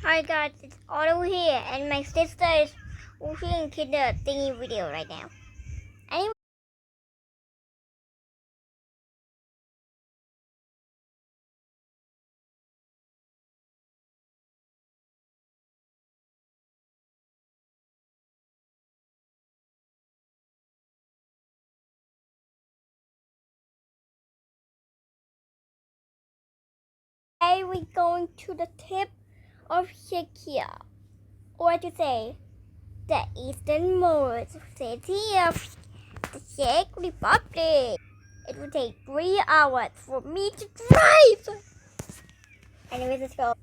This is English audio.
Hi guys, it's Otto here, and my sister is watching the thingy video right now. Anyway, we're going to the tip of Czechia, or to say, the easternmost city of the Czech Republic. It will take 3 hours for me to drive. Anyways, let's go.